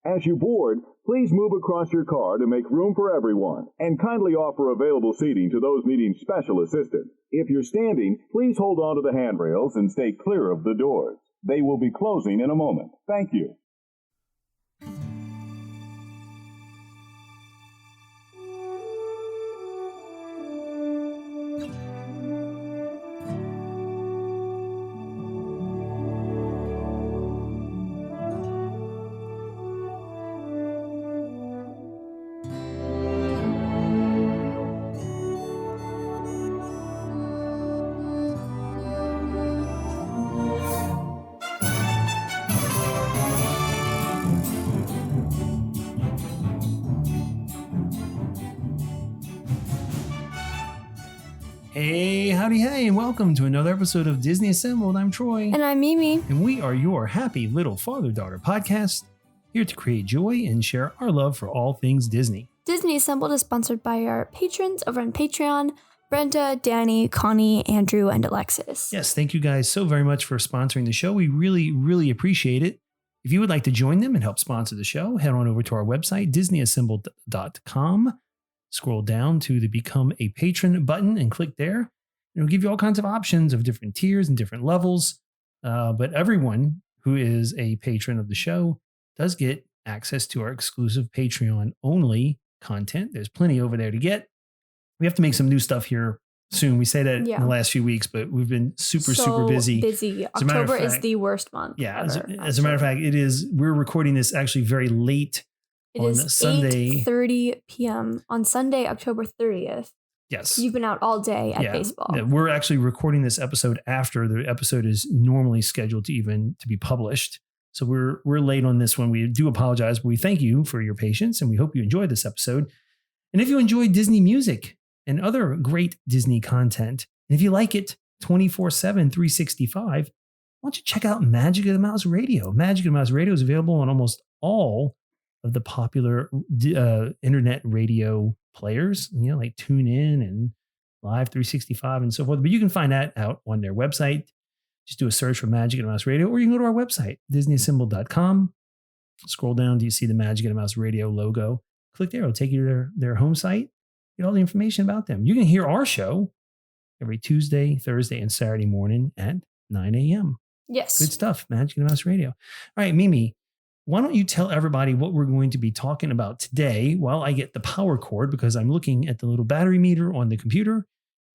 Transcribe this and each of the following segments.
As you board, please move across your car to make room for everyone, and kindly offer available seating to those needing special assistance. If you're standing, please hold on to the handrails and stay clear of the doors. They will be closing in a moment. Thank you. Hey, howdy, hey, and welcome to another episode of Disney Assembled. I'm Troy. And I'm Mimi. And we are your happy little father-daughter podcast, here to create joy and share our love for all things Disney. Disney Assembled is sponsored by our patrons over on Patreon, Brenda, Danny, Connie, Andrew, and Alexis. Yes, thank you guys so very much for sponsoring the show. We really, really appreciate it. If you would like to join them and help sponsor the show, head on over to our website, disneyassembled.com. Scroll down to the Become a Patron button and click there. It'll give you all kinds of options of different tiers and different levels. But everyone who is a patron of the show does get access to our exclusive Patreon only content. There's plenty over there to get. We have to make some new stuff here soon. We say that in the last few weeks, but we've been super busy. October is the worst month. Yeah. As a matter of fact, it is. We're recording this actually very late. It is Sunday, 8:30 p.m. on Sunday, October 30th. Yes. You've been out all day at baseball. Yeah, we're actually recording this episode after the episode is normally scheduled to be published. So we're late on this one. We do apologize, but we thank you for your patience and we hope you enjoyed this episode. And if you enjoy Disney music and other great Disney content, and if you like it 24/7, 365, why don't you check out Magic of the Mouse Radio? Magic of the Mouse Radio is available on almost all of the popular internet radio players, like TuneIn and Live 365 and so forth. But you can find that out on their website. Just do a search for Magic of the Mouse Radio, or you can go to our website, disneyassembled.com. Scroll down, do you see the Magic of the Mouse Radio logo? Click there, it'll take you to their home site. Get all the information about them. You can hear our show every Tuesday, Thursday, and Saturday morning at 9 a.m. Yes. Good stuff, Magic of the Mouse Radio. All right, Mimi, why don't you tell everybody what we're going to be talking about today while I get the power cord, because I'm looking at the little battery meter on the computer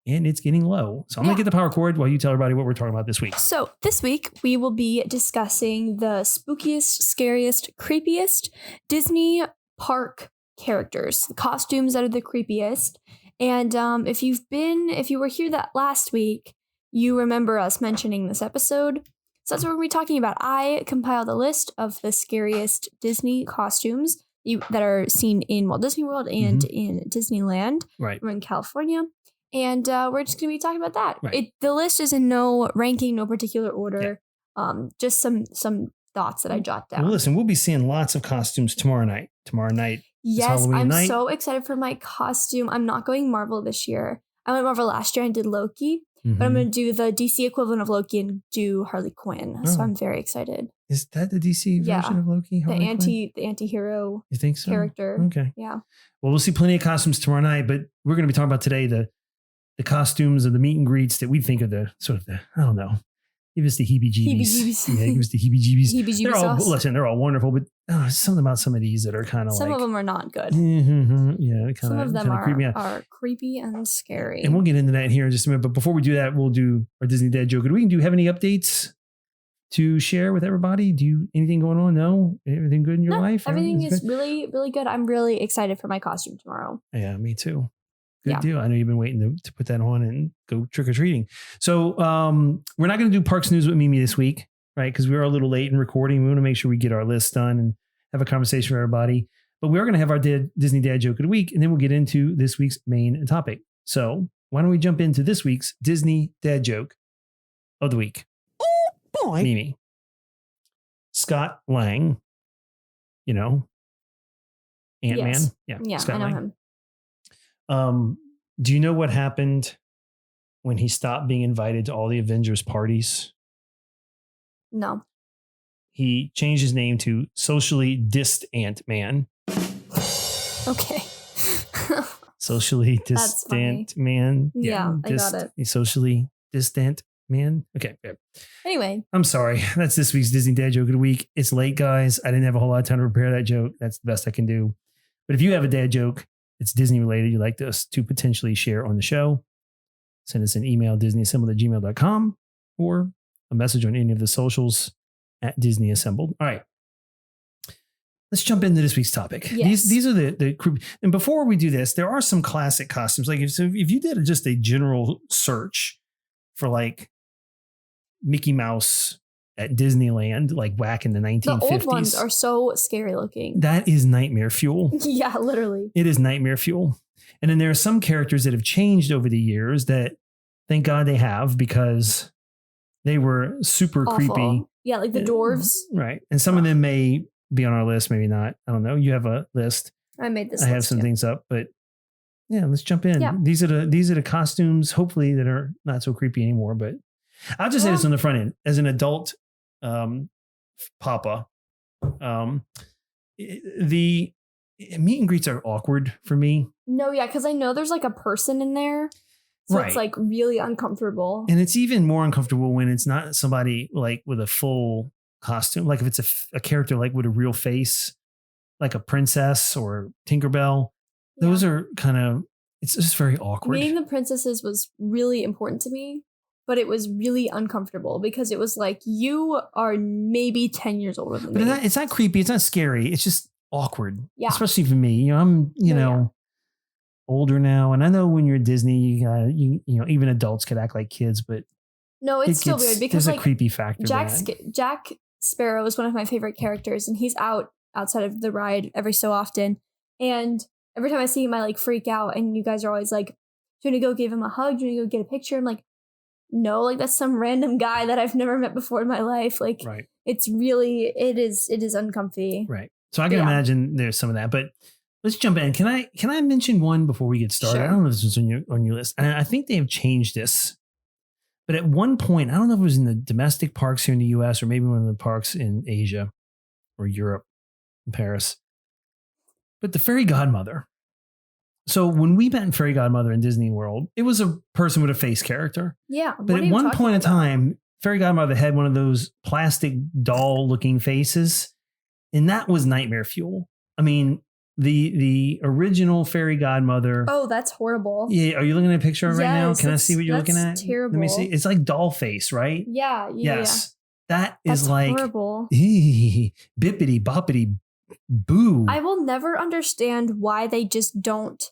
and it's getting low. So I'm going to get the power cord while you tell everybody what we're talking about this week. So this week we will be discussing the spookiest, scariest, creepiest Disney park characters, the costumes that are the creepiest. And if you were here that last week, you remember us mentioning this episode. So that's what we're going to be talking about. I compiled a list of the scariest Disney costumes that are seen in Walt Disney World and in Disneyland. Right. We're in California. And we're just going to be talking about that. Right. The list is in no ranking, no particular order. Yeah. Just some thoughts that I jot down. Well, listen, we'll be seeing lots of costumes tomorrow night. Yes, I'm so excited for my costume. I'm not going Marvel this year. I went Marvel last year and did Loki. But I'm going to do the DC equivalent of Loki and do Harley Quinn. So I'm very excited. Is that the DC version of Loki? The anti-hero you think so? Character. Okay. Yeah. Well, we'll see plenty of costumes tomorrow night, but we're going to be talking about today the costumes of the meet and greets that we think of I don't know. Give us the heebie-jeebies. Yeah, give us the heebie-jeebies. They're all wonderful, but something about some of these that are kind of some of them are not good. Yeah, some of them are creepy and scary. And we'll get into that here in just a minute. But before we do that, we'll do our Disney Dad joke. Do you have any updates to share with everybody? Anything going on? No? Everything good in your life? Everything is really, really good. I'm really excited for my costume tomorrow. Yeah, me too. Good deal. I know you've been waiting to put that on and go trick-or-treating. So we're not going to do Parks News with Mimi this week, right? Because we are a little late in recording. We want to make sure we get our list done and have a conversation with everybody. But we are going to have our Disney Dad joke of the week, and then we'll get into this week's main topic. So why don't we jump into this week's Disney Dad joke of the week? Oh, boy. Mimi. Scott Lang, Ant-Man. Yes. Yeah, Scott I know Lang. him. Do you know what happened when he stopped being invited to all the Avengers parties? No. he changed his name to Socially Distant Man. Okay. Socially That's funny. distant man. Yeah, I got it. Socially distant man. Okay, good. Anyway, I'm sorry. That's this week's Disney Dad Joke of the Week. It's late, guys. I didn't have a whole lot of time to prepare that joke. That's the best I can do. But if you have a dad joke, it's Disney related, you'd like us to potentially share on the show, send us an email, disneyassembled@gmail.com, or a message on any of the socials at Disney Assembled. All right. Let's jump into this week's topic. Yes. These are the and before we do this, there are some classic costumes. Like if you did just a general search for like Mickey Mouse at Disneyland, like back in the 1950s. the old ones are so scary looking. That is nightmare fuel. Yeah, literally. It is nightmare fuel. And then there are some characters that have changed over the years that thank God they have, because they were super Awful. creepy. Yeah, like the dwarves. Right. And some of them may be on our list, maybe not. I don't know. You have a list. I made this. I have list, some too. things up, but yeah, let's jump in. Yeah. These are the costumes, hopefully, that are not so creepy anymore. But I'll just say this on the front end. As an adult papa, the meet and greets are awkward for me. No, yeah, because I know there's like a person in there. So Right. it's like really uncomfortable. And it's even more uncomfortable when it's not somebody like with a full costume. Like if it's a character like with a real face, like a princess or Tinkerbell. Those are kind of, it's just very awkward. Meeting the princesses was really important to me, but it was really uncomfortable because it was like, you are maybe 10 years older than me. But it's not creepy. It's not scary. It's just awkward. Yeah. Especially for me. You know, I'm, older now. And I know when you're at Disney, you know, even adults could act like kids, but No, it's still weird because there's like a creepy factor. Jack Sparrow is one of my favorite characters, and he's outside of the ride every so often. And every time I see him, I like freak out. And you guys are always like, "Do you want to go give him a hug? Do you want to go get a picture?" I'm like, "No, like that's some random guy that I've never met before in my life." Like, right. It's really it is uncomfy. Right. So I can imagine there's some of that, but let's jump in. Can I mention one before we get started? Sure. I don't know if this was on your list. And I think they have changed this. But at one point, I don't know if it was in the domestic parks here in the US or maybe one of the parks in Asia or Europe, in Paris. But the fairy godmother. So when we met Fairy Godmother in Disney World, it was a person with a face character. Yeah. But at one point in time, Fairy Godmother had one of those plastic doll looking faces. And that was nightmare fuel. I mean, the original Fairy Godmother. Oh, that's horrible. Yeah, are you looking at a picture right now? Can I see what you're looking at? Terrible. Let me see. It's like doll face, right? Yeah. Yes. That is that's like horrible. Bippity boppity boo. I will never understand why they just don't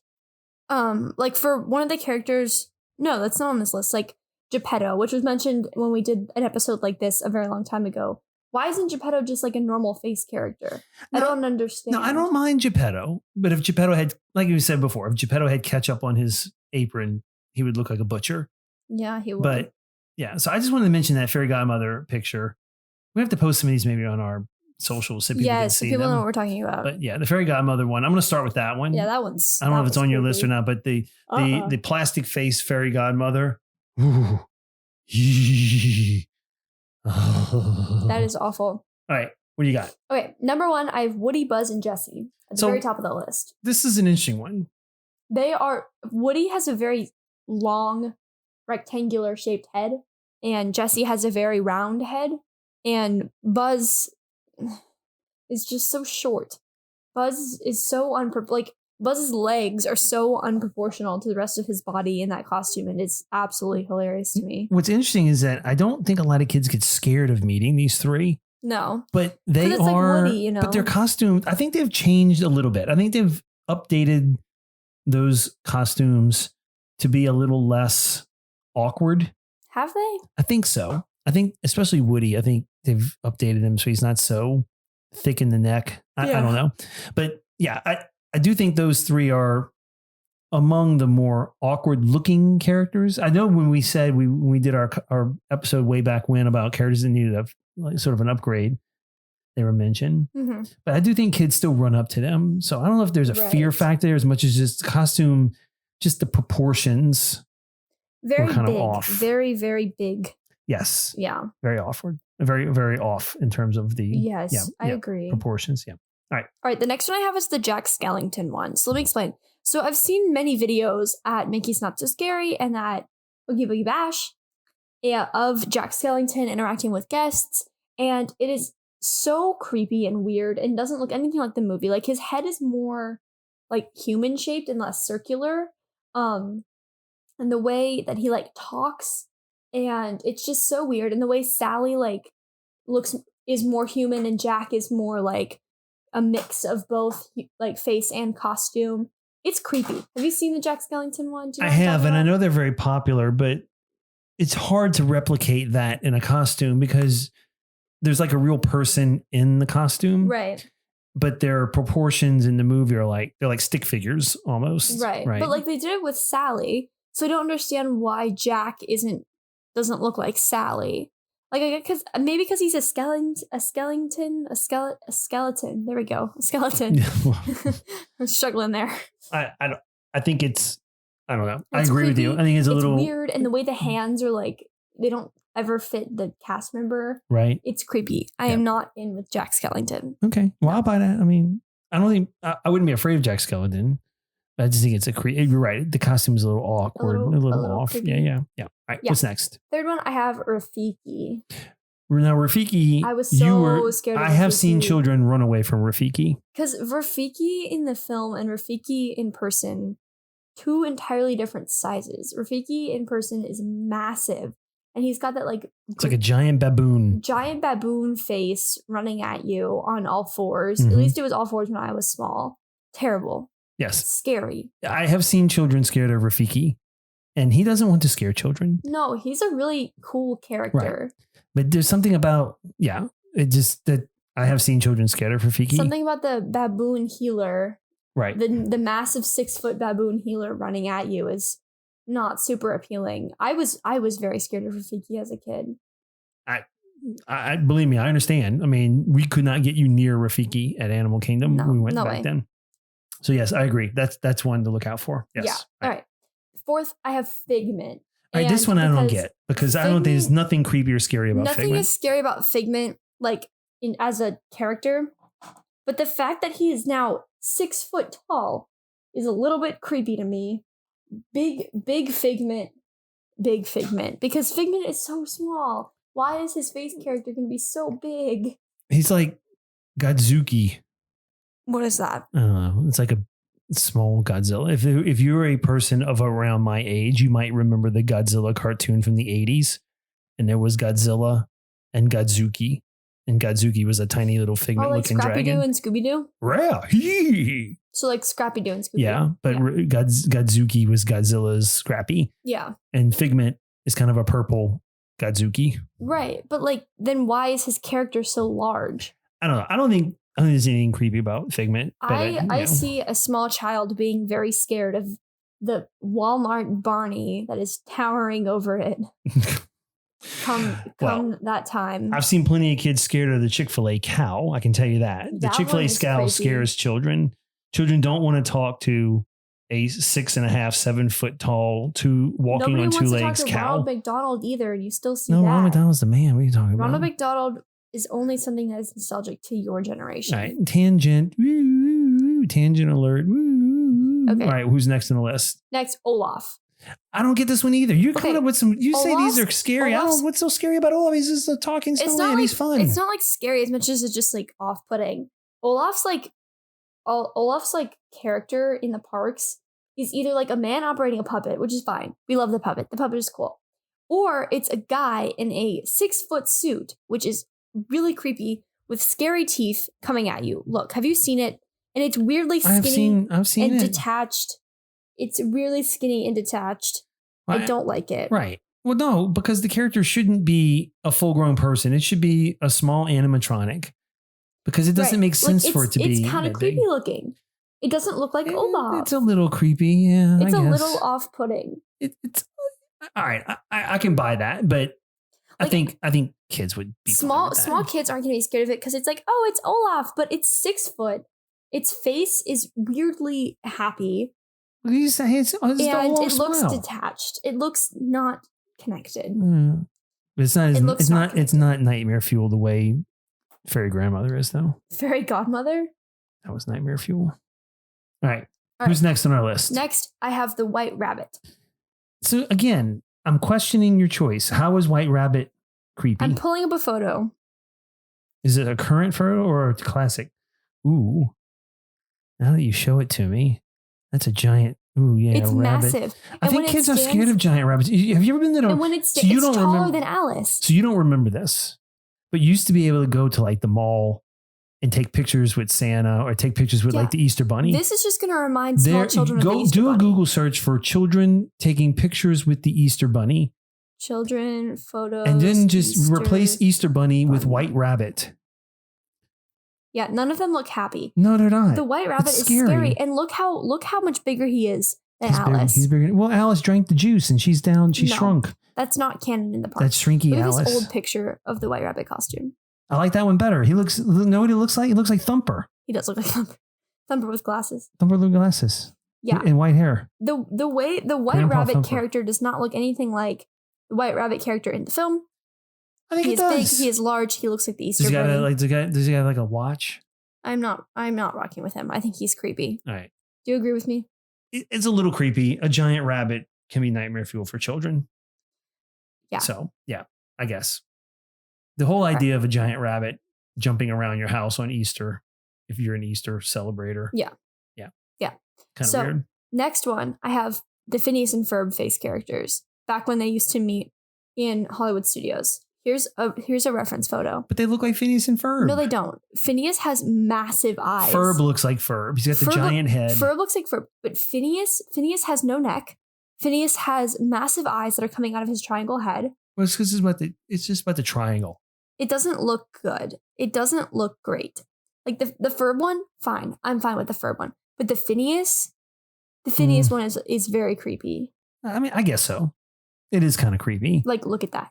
like for one of the characters. No, that's not on this list. Like Geppetto, which was mentioned when we did an episode like this a very long time ago. Why isn't Geppetto just like a normal face character? I don't understand. No, I don't mind Geppetto, but if Geppetto had, like you said before, if Geppetto had ketchup on his apron, he would look like a butcher. Yeah, he would. But yeah, so I just wanted to mention that Fairy Godmother picture. We have to post some of these maybe on our socials so people can see people them. know what we're talking about. But yeah, the Fairy Godmother one. I'm going to start with that one. Yeah, that one's. I don't know if it's on your list or not, but the plastic face Fairy Godmother. Ooh. That is awful. All right, what do you got? Okay, number one, I have Woody, Buzz, and Jessie at the very top of the list. This is an interesting one. Woody has a very long, rectangular shaped head, and Jessie has a very round head, and Buzz is just so short. Buzz is so Buzz's legs are so unproportional to the rest of his body in that costume, and it's absolutely hilarious to me. What's interesting is that I don't think a lot of kids get scared of meeting these three. No. But they it's are, like Woody, you know? But their costumes, I think they've changed a little bit. I think they've updated those costumes to be a little less awkward. Have they? I think so. I think especially Woody, I think they've updated him so he's not so thick in the neck. I don't know. But yeah, I do think those three are among the more awkward looking characters. I know when we said when we did our episode way back when about characters that needed like sort of an upgrade, they were mentioned. Mm-hmm. But I do think kids still run up to them. So I don't know if there's a fear factor there as much as just costume, just the proportions very were kind big, of off. Very, very big. Yes. Yeah. Very awkward. Very, very off in terms of the Yes, I agree. proportions. Yeah. All right. The next one I have is the Jack Skellington one. So let me explain. So I've seen many videos at Mickey's Not So Scary and at Oogie Boogie Bash of Jack Skellington interacting with guests. And it is so creepy and weird and doesn't look anything like the movie. Like his head is more like human shaped and less circular. And the way that he like talks, and it's just so weird. And the way Sally like is more human and Jack is more like a mix of both like face and costume. It's creepy. Have you seen the Jack Skellington one? I have, and I know they're very popular, but it's hard to replicate that in a costume because there's like a real person in the costume. Right. But their proportions in the movie are like, they're like stick figures almost. Right. But like they did it with Sally. So I don't understand why Jack doesn't look like Sally. Like, because he's a skeleton. There we go. A skeleton. I'm struggling there. I think it's, I don't know. It's I agree with you. I think it's a little weird. And the way the hands are like, they don't ever fit the cast member. Right. It's creepy. I am not in with Jack Skellington. Okay. Well, I'll buy that. I mean, I don't think, I wouldn't be afraid of Jack Skellington. I just think it's you're right. The costume is a little awkward, a little off. Creepy. Yeah. All right. What's next? Third one, I have Rafiki. Now, Rafiki. I was so scared of Rafiki. I have seen children run away from Rafiki. Because Rafiki in the film and Rafiki in person, two entirely different sizes. Rafiki in person is massive. And he's got that like... It's like a giant baboon. Giant baboon face running at you on all fours. Mm-hmm. At least it was all fours when I was small. Terrible. Yes. Scary. I have seen children scared of Rafiki. And he doesn't want to scare children. No, he's a really cool character. Right. But there's something about, it just that I have seen children scared of Rafiki. Something about the baboon healer. Right. The massive 6-foot baboon healer running at you is not super appealing. I was very scared of Rafiki as a kid. I believe me, I understand. I mean, we could not get you near Rafiki at Animal Kingdom. We went back then. So yes, I agree. That's one to look out for. Yes. Yeah. All right. Fourth, I have Figment. All right, this one I don't get because I don't think there's nothing creepy or scary about Figment. Nothing is scary about Figment, like as a character, but the fact that he is now 6 foot tall is a little bit creepy to me. Big Figment, because Figment is so small. Why is his face character going to be so big? He's like Godzuki. What is that? I don't know. It's like a small Godzilla. If you're a person of around my age, you might remember the Godzilla cartoon from the 80s. And there was Godzilla and Godzuki. And Godzuki was a tiny little Figment looking dragon. Scrappy-Doo and Scooby-Doo? Yeah. So like Scrappy-Doo and Scooby-Doo. Yeah, but Godzuki was Godzilla's Scrappy. Yeah. And Figment is kind of a purple Godzuki. Right. But like, then why is his character so large? I don't know. I don't think there's anything creepy about Figment. I see a small child being very scared of the Walmart Barney that is towering over it. Come that time. I've seen plenty of kids scared of the Chick-fil-A cow. I can tell you that. The Chick-fil-A cow scares children. Children don't want to talk to a 6.5, 7 foot tall, walking on two legs cow. Nobody wants to talk to Ronald McDonald either, and you still see that. No, Ronald McDonald's the man. What are you talking about? Ronald McDonald is only something that is nostalgic to your generation. All right, tangent. Woo, tangent alert. Woo. Okay. All right, who's next on the list? Next, Olaf. I don't get this one either. You're coming up with some. You say these are scary. What's so scary about Olaf? He's just a talking snowman. He's fun. It's not like scary as much as it's just like off-putting. Olaf's character in the parks is either like a man operating a puppet, which is fine. We love the puppet. The puppet is cool. Or it's a guy in a 6-foot suit, which is really creepy with scary teeth coming at you. Look, have you seen it? And it's weirdly skinny I've seen and it. Detached. It's really skinny and detached. I don't like it. Right. Well, no, because the character shouldn't be a full-grown person. It should be a small animatronic because it doesn't make sense for it to be. It's kind of creepy looking. It doesn't look like Olaf. It's a little creepy. Yeah, it's a little off-putting. It's all right. I can buy that, but I think kids would be small kids aren't going to be scared of it because it's like, oh, it's Olaf, but it's 6 foot. Its face is weirdly happy. And it looks detached. It looks not connected. It's not. It looks It's not. not It's not nightmare fuel the way Fairy Grandmother is, though. Fairy Godmother? That was nightmare fuel. All right. All Who's right. next on our list? Next, I have the White Rabbit. So again, I'm questioning your choice. How is White Rabbit creepy? I'm pulling up a photo. Is it a current photo or a classic? Ooh. Now that you show it to me, that's a giant. Ooh, yeah, It's rabbit. massive. I think kids are scared of giant rabbits. Have you ever been to And when it's taller than Alice. So you don't remember this, but you used to be able to go to like the mall and take pictures with Santa or take pictures with like the Easter Bunny. This is just going to remind small children of the Easter Do Bunny. a Google search for children taking pictures with the Easter Bunny. Children, photos. And then just Easter replace Easter Bunny with Bunny. White Rabbit. Yeah, none of them look happy. No, they're not. The White Rabbit It's is scary. And look how much bigger he is than Alice. He's bigger. Well, Alice drank the juice and she's down. She's No. shrunk. That's not canon in the park. That's shrinky Look at Alice. this old picture of the White Rabbit costume. I like that one better. He looks. Know what he looks like? He looks like Thumper. He does look like Thumper. Thumper with glasses. Thumper with glasses. Yeah. And white hair. The way the White Grandpa Rabbit Thumper. character does not look anything like the White Rabbit character in the film. I think He it is big. does. He is large. He looks like the Easter Does he got Bunny. does he have like a watch? I'm not rocking with him. I think he's creepy. All right. Do you agree with me? It's a little creepy. A giant rabbit can be nightmare fuel for children. Yeah. So yeah, I guess the whole idea of a giant rabbit jumping around your house on Easter, if you're an Easter celebrator. Yeah. Kind of So- weird. Next one, I have the Phineas and Ferb face characters back when they used to meet in Hollywood studios. Here's a reference photo. But they look like Phineas and Ferb. No, they don't. Phineas has massive eyes. Ferb looks like Ferb. He's got the giant head. Ferb looks like Ferb, but Phineas has no neck. Phineas has massive eyes that are coming out of his triangle head. Well, it's because it's just about the triangle. It doesn't look good. It doesn't look great. Like the Ferb one, fine. I'm fine with the Ferb one. But the Phineas one is very creepy. I mean, I guess so. It is kind of creepy. Like, look at that.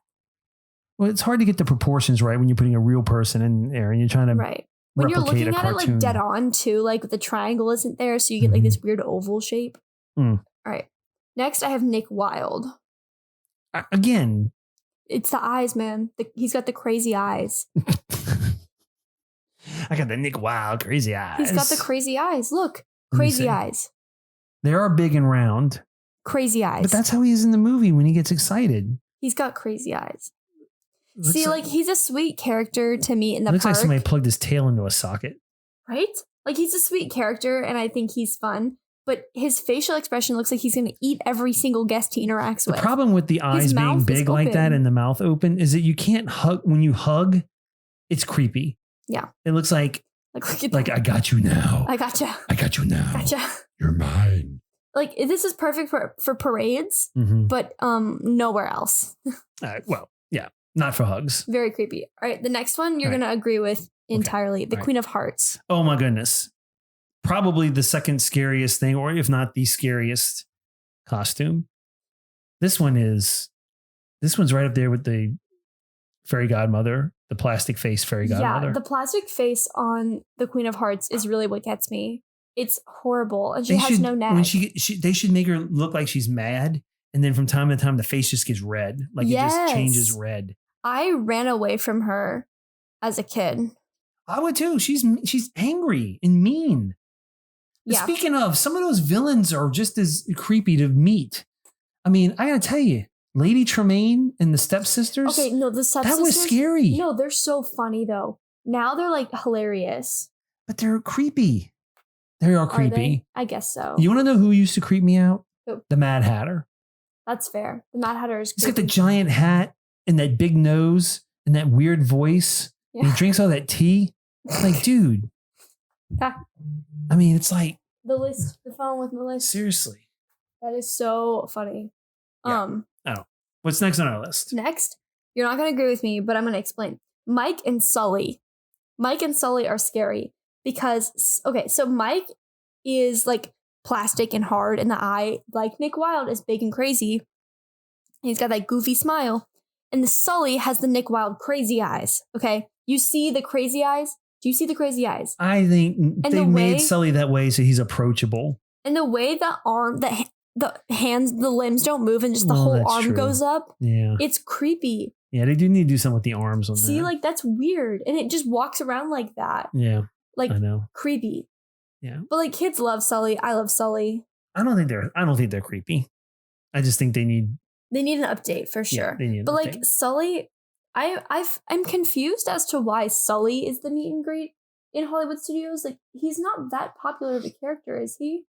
Well, it's hard to get the proportions right when you're putting a real person in there and you're trying to Right. When you're replicate looking a at it like cartoon. dead on too, like the triangle isn't there, so you get like this weird oval shape. Mm. All right. Next, I have Nick Wilde. Again. It's the eyes, man. He's got the crazy eyes. I got the Nick Wilde crazy eyes. He's got the crazy eyes. Look, Let me crazy see. eyes. They are big and round. Crazy eyes. But that's how he is in the movie when he gets excited. He's got crazy eyes. Looks See, like he's a sweet character to meet in the looks park. like somebody plugged his tail into a socket. Right? Like he's a sweet character and I think he's fun, but his facial expression looks like he's going to eat every single guest he interacts The with. problem with the eyes being mouth is big like that open. and the mouth open is that you can't hug. When you hug, it's creepy. Yeah. It looks like Look at I got you now. I gotcha. I got you now. Gotcha. You're mine. Like this is perfect for parades, Mm-hmm. but nowhere else. Well, yeah, not for hugs. Very creepy. All right, the next one you're All right. going to agree with entirely. The All right. Queen of Hearts. Oh my goodness. Probably the second scariest thing, or if not the scariest costume. This one's right up there with the fairy godmother, the plastic face fairy godmother. Yeah, the plastic face on the Queen of Hearts is really what gets me. It's horrible, and she has no neck. When they should make her look like she's mad, and then from time to time the face just gets red, like it Yes. just changes red. I ran away from her as a kid. I would too. She's angry and mean. Yeah. Speaking of, some of those villains are just as creepy to meet. I mean, I gotta tell you, Lady Tremaine and the stepsisters. Okay, no, the that stepsisters. was scary. No, they're so funny though. Now they're like hilarious. But they're creepy. They are Are creepy. they? I guess so. You want to know who used to creep me out? Who? The Mad Hatter. That's fair. The Mad Hatter is He's got creepy. the giant hat and that big nose and that weird voice. And Yeah. he drinks all that tea. It's like, dude. Ah. I mean, it's like, The list, the phone with the list. seriously. That is so funny. Yeah. What's next on our list? Next, you're not going to agree with me, but I'm going to explain. Mike and Sully. Mike and Sully are scary because, okay, so Mike is like plastic and hard in the eye, like Nick Wilde is big and crazy. He's got that goofy smile. And the Sully has the Nick Wilde crazy eyes, okay? You see the crazy eyes? Do you see the crazy eyes? I think they the made way- Sully that way so he's approachable. And the way the hands, the limbs don't move and just the Well, whole that's arm true. goes up, Yeah. it's creepy. Yeah, they do need to do something with the arms on See, that. like that's weird. And it just walks around like that. Yeah, Like I know. creepy. Yeah. But like kids love Sully. I love Sully. I don't think they're creepy. I just think they need an update for sure. Yeah, they need an but update. like Sully, I'm confused as to why Sully is the meet and greet in Hollywood studios. Like he's not that popular of a character, is he?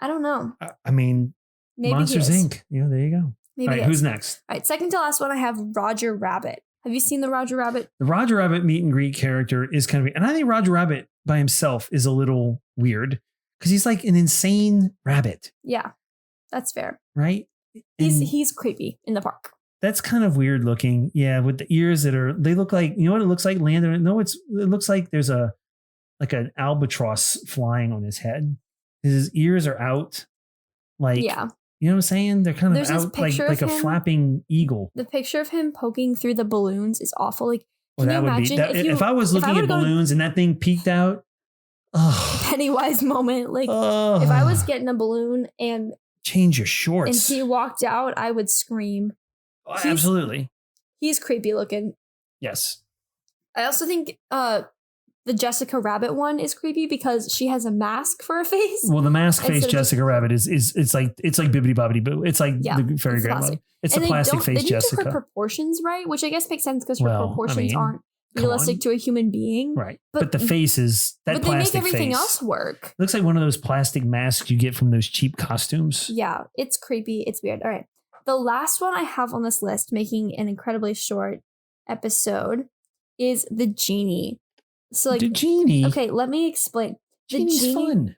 I don't know. I mean, Maybe Monsters he is. Inc. Yeah, there you go. Maybe All right, he who's is. next? All right, second to last one, I have Roger Rabbit. Have you seen the Roger Rabbit? The Roger Rabbit meet and greet character is kind of, and I think Roger Rabbit by himself is a little weird because he's like an insane rabbit, Yeah, that's fair. right? And He's creepy in the park. that's kind of weird looking. Yeah, with the ears they look like, you know what it looks like, Landon? No, it looks like there's like an albatross flying on his head. His ears are out. Like, Yeah. you know what I'm saying? They're kind There's of this out like picture a of him. flapping eagle. The picture of him poking through the balloons is awful. Like, Well, can that you would be imagine if I was looking at balloons and that thing peeked out. Oh, Pennywise moment? Like, if I was getting a balloon and change your shorts. he walked out, I would scream. Oh, absolutely. He's creepy looking. Yes. I also think the Jessica Rabbit one is creepy because she has a mask for a face. Well, the mask face Instead of Jessica Rabbit is it's like Bibbidi Bobbidi Boo. It's like the fairy it's grandmother. plastic. It's And the plastic they face didn't do her Jessica. proportions right, which I guess makes sense because her Well, I proportions mean, aren't come realistic on. to a human being. Right. But- But the face is that But they make plastic everything face. else work. Looks like one of those plastic masks you get from those cheap costumes. Yeah, it's creepy. It's weird. All right. The last one I have on this list, making an incredibly short episode, is the genie. So, like, the genie. okay, let me explain. The Genie's genie. fun.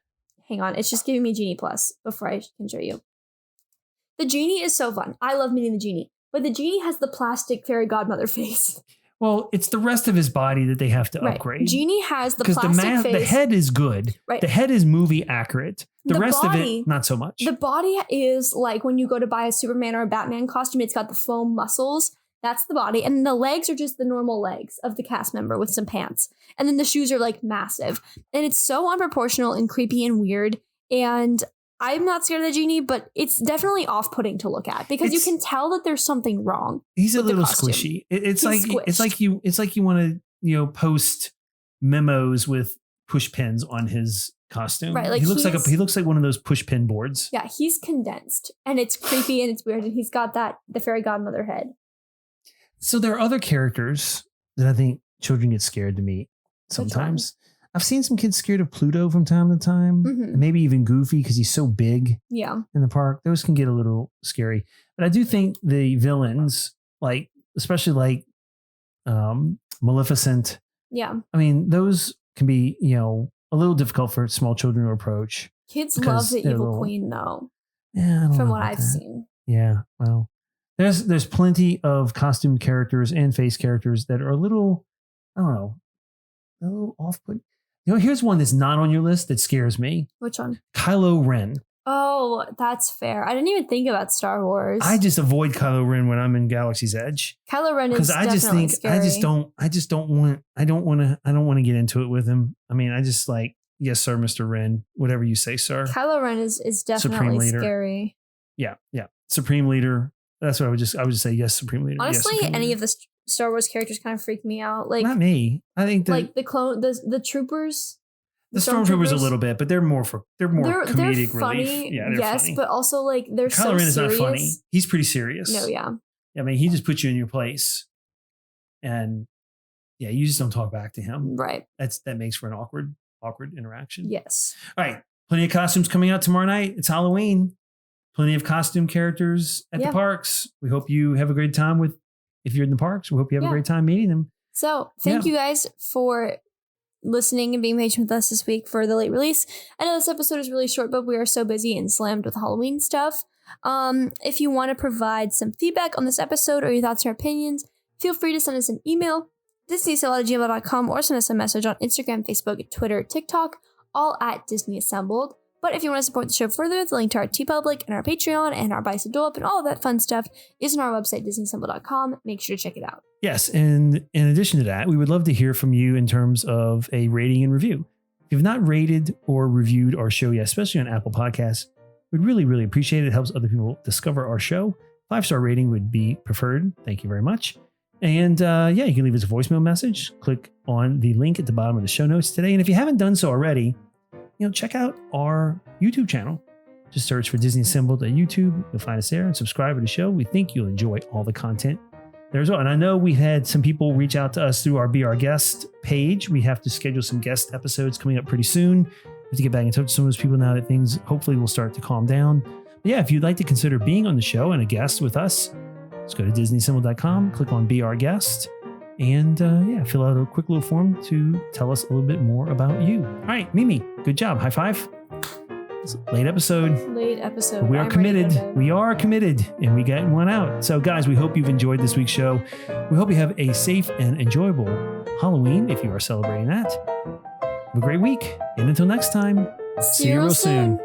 Hang on, it's just giving me Genie Plus before I can show you. The genie is so fun. I love meeting the genie, but the genie has the plastic fairy godmother face. Well, it's the rest of his body that they have to Right. upgrade. Genie has the Because plastic face. the head is good. Right. The head is movie accurate. The rest body, of it, not so much. The body is like when you go to buy a Superman or a Batman costume, it's got the foam muscles. That's the body. And the legs are just the normal legs of the cast member with some pants. And then the shoes are like massive. And it's so unproportional and creepy and weird. And I'm not scared of the genie, but it's definitely off-putting to look at because you can tell that there's something wrong. He's a with the little costume. squishy. It's He's like you want to post memos with push pins on his costume. Right, like he looks like one of those push pin boards. Yeah, he's condensed and it's creepy and it's weird. And he's got the fairy godmother head. So there are other characters that I think children get scared to meet sometimes. I've seen some kids scared of Pluto from time to time, and maybe even Goofy because he's so big Yeah. in the park. Those can get a little scary. But I do think the villains, like especially like Maleficent, Yeah. I mean, those can be, a little difficult for small children to approach. Kids Because love the they're evil little. queen though, Yeah, I don't from know what about I've that. seen. Yeah, well, there's plenty of costume characters and face characters that are a little, I don't know, a little off-putting. Here's one that's not on your list that scares me. Which one? Kylo Ren. Oh, that's fair. I didn't even think about Star Wars. I just avoid Kylo Ren when I'm in Galaxy's Edge Kylo Ren is because I just definitely think scary. I don't want to get into it with him. I mean, I just like, yes, sir, Mr. Ren, whatever you say, sir. Kylo Ren is definitely Leader. scary. Yeah, Supreme Leader. That's what I would just say. Yes, Supreme Leader. Honestly, yes, Supreme any Leader. of the Star Wars characters kind of freak me out. Like, Not me. I think like the clone, the troopers. the Stormtroopers a little bit, but they're more comedic funny, relief. Yeah, they're yes, funny. but also like they're Kylo so Ren is serious. not funny. He's pretty serious. No, yeah. I mean, he just puts you in your place, and yeah, you just don't talk back to him. Right. That makes for an awkward interaction. Yes. All right, plenty of costumes coming out tomorrow night. It's Halloween. Plenty of costume characters at the parks. We hope you have a great time if you're in the parks. We hope you have a great time meeting them. So thank you guys for listening and being patient with us this week for the late release. I know this episode is really short, but we are so busy and slammed with Halloween stuff. If you want to provide some feedback on this episode or your thoughts or opinions, feel free to send us an email, disneysell@gmail.com, or send us a message on Instagram, Facebook, Twitter, TikTok, all at Disney Assembled. But if you want to support the show further, the link to our TeePublic and our Patreon and our Buy Us a Dole Up and all of that fun stuff is on our website, disneyassembled.com. Make sure to check it out. Yes, and in addition to that, we would love to hear from you in terms of a rating and review. If you've not rated or reviewed our show yet, especially on Apple Podcasts, we'd really, really appreciate it. It helps other people discover our show. 5-star rating would be preferred. Thank you very much. And you can leave us a voicemail message. Click on the link at the bottom of the show notes today. And if you haven't done so already, check out our YouTube channel. Just search for Disney Assembled at YouTube. You'll find us there and subscribe to the show. We think you'll enjoy all the content there as well. And I know we had some people reach out to us through our Be Our Guest page. We have to schedule some guest episodes coming up pretty soon. We have to get back in touch with some of those people now that things hopefully will start to calm down. But if you'd like to consider being on the show and a guest with us, just go to DisneyAssembled.com, click on Be Our Guest, and fill out a quick little form to tell us a little bit more about you. All right, Mimi, good job. High five. It's a late episode. But we are committed. We are committed, and we got one out. So, guys, we hope you've enjoyed this week's show. We hope you have a safe and enjoyable Halloween if you are celebrating that. Have a great week, and until next time, see you real soon.